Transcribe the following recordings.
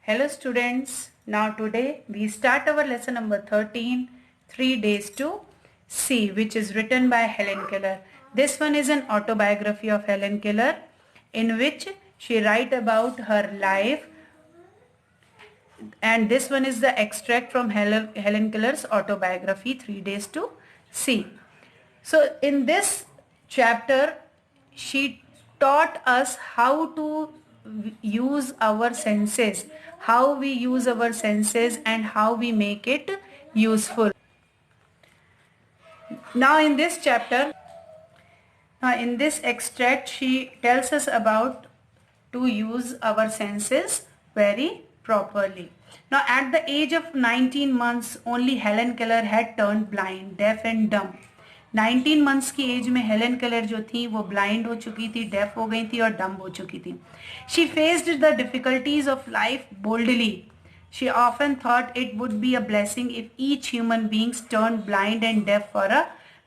Hello students, now today we start our lesson number 13, 3 Days to See, which is written by Helen Keller. This one is an autobiography of Helen Keller in which she write about her life, and this one is the extract from Helen Keller's autobiography 3 Days to See. So in this chapter she taught us how to use our senses, how we use our senses and how we make it useful. Now in this chapter, in this extract, she tells us about to use our senses very properly. Now at the age of 19 months, only Helen Keller had turned blind, deaf and dumb. 19 months की as में Helen Keller जो थी वो blind हो चुकी थी, def हो गई थी और डम्ब हो चुकी थी. She faced the difficulties of life boldly. She often thought it would be a blessing if each human beings turn blind and deaf for a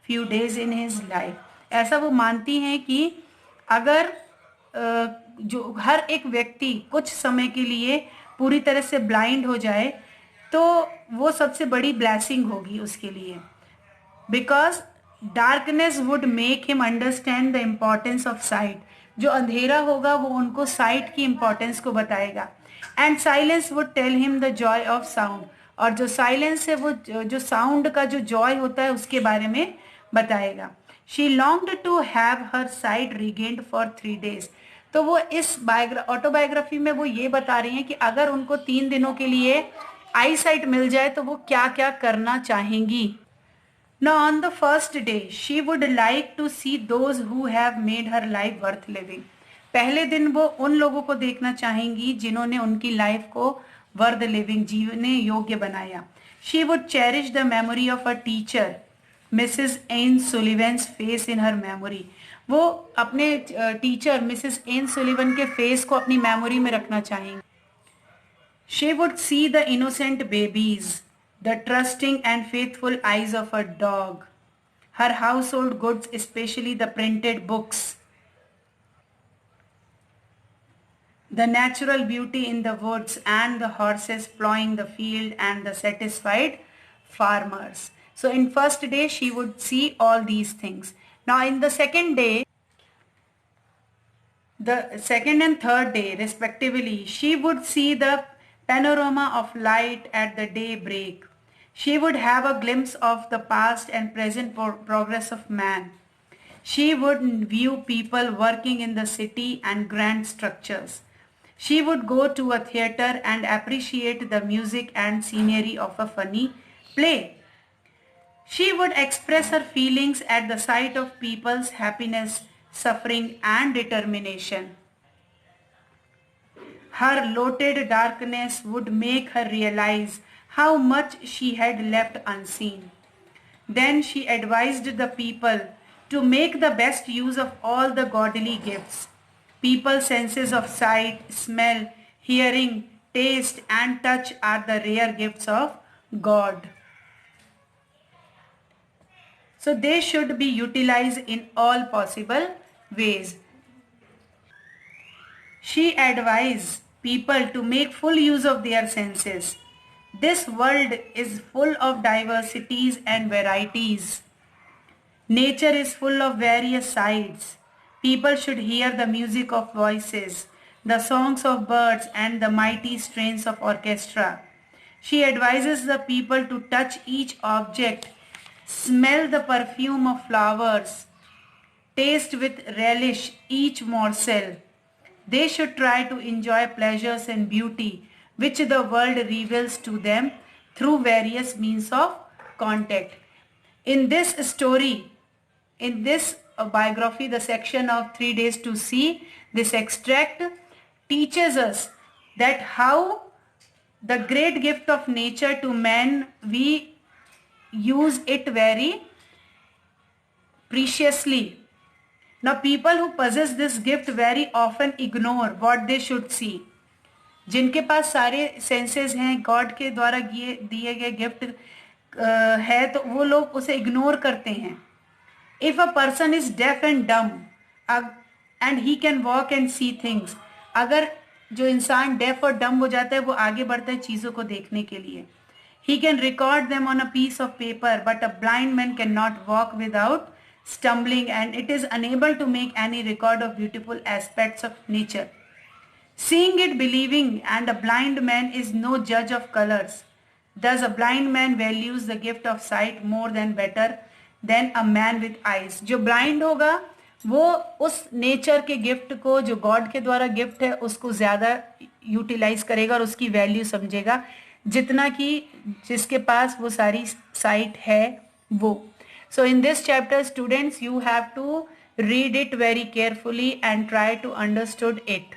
few days in his life. ऐसा वो मानती हैं कि अगर जो हर एक व्यक्ति कुछ समय के लिए पूरी तरह से ब्लाइंड हो जाए तो वो सबसे बड़ी ब्लेसिंग होगी उसके लिए. Because darkness would make him understand the importance of site. जो अंधेरा होगा वो उनको साइट की इम्पोर्टेंस को बताएगा. And silence would tell him the joy of sound. और जो साइलेंस है वो जो साउंड का जो जॉय होता है उसके बारे में बताएगा. She longed to have her sight regained for 3 days. तो वो इस ऑटोबायोग्राफी में वो ये बता रही हैं कि अगर उनको 3 दिनों के लिए आई साइट मिल जाए तो वो क्या क्या करना चाहेंगी. Now on the first day, she would like to see those who have made her life worth living. पहले दिन वो उन लोगों को देखना चाहेंगी जिन्होंने उनकी लाइफ को वर्थ लिविंग, जीने योग्य बनाया. She would cherish the memory of her teacher, Mrs. Anne Sullivan's face in her memory. वो अपने टीचर मिसेस एन सुलिवन के फेस को अपनी मेमोरी में रखना चाहेंगी. She would see the innocent babies, the trusting and faithful eyes of her dog, her household goods, especially the printed books, the natural beauty in the woods and the horses plowing the field and the satisfied farmers. So in first day she would see all these things. Now in the second day, the second and third day respectively, she would see the panorama of light at the daybreak. She would have a glimpse of the past and present progress of man. She would view people working in the city and grand structures. She would go to a theater and appreciate the music and scenery of a funny play. She would express her feelings at the sight of people's happiness, suffering and determination. Her loaded darkness would make her realize how much she had left unseen. Then she advised the people to make the best use of all the godly gifts. People's senses of sight, smell, hearing, taste and touch are the rare gifts of God. So they should be utilized in all possible ways. She advised people to make full use of their senses. This world is full of diversities and varieties. Nature is full of various sides. People should hear the music of voices, the songs of birds and the mighty strains of orchestra. She advises the people to touch each object, smell the perfume of flowers, taste with relish each morsel. They should try to enjoy pleasures and beauty which the world reveals to them through various means of contact. In this story, in this biography, the section of 3 Days to See, this extract teaches us that how the great gift of nature to man, we use it very preciously. Now people who possess this gift very often ignore what they should see. जिनके पास सारे senses हैं, God के द्वारा दिए गए gift है, तो वो लोग उसे इग्नोर करते हैं. If a person is deaf and dumb and he can walk and see things, अगर जो इंसान डेफ और डम्ब हो जाता है वो आगे बढ़ता है चीजों को देखने के लिए. He can record them on a piece of paper, but a blind man cannot walk without stumbling, and it is unable to make any record of beautiful aspects of nature. Seeing it, believing, and a blind man is no judge of colors. Thus, a blind man values the gift of sight more than better than a man with eyes. जो blind होगा वो उस nature के gift को जो God के द्वारा gift है उसको ज्यादा यूटिलाइज करेगा और उसकी वैल्यू समझेगा जितना कि जिसके पास वो सारी साइट है वो. So in this chapter students you have to read it very carefully and try to understood it.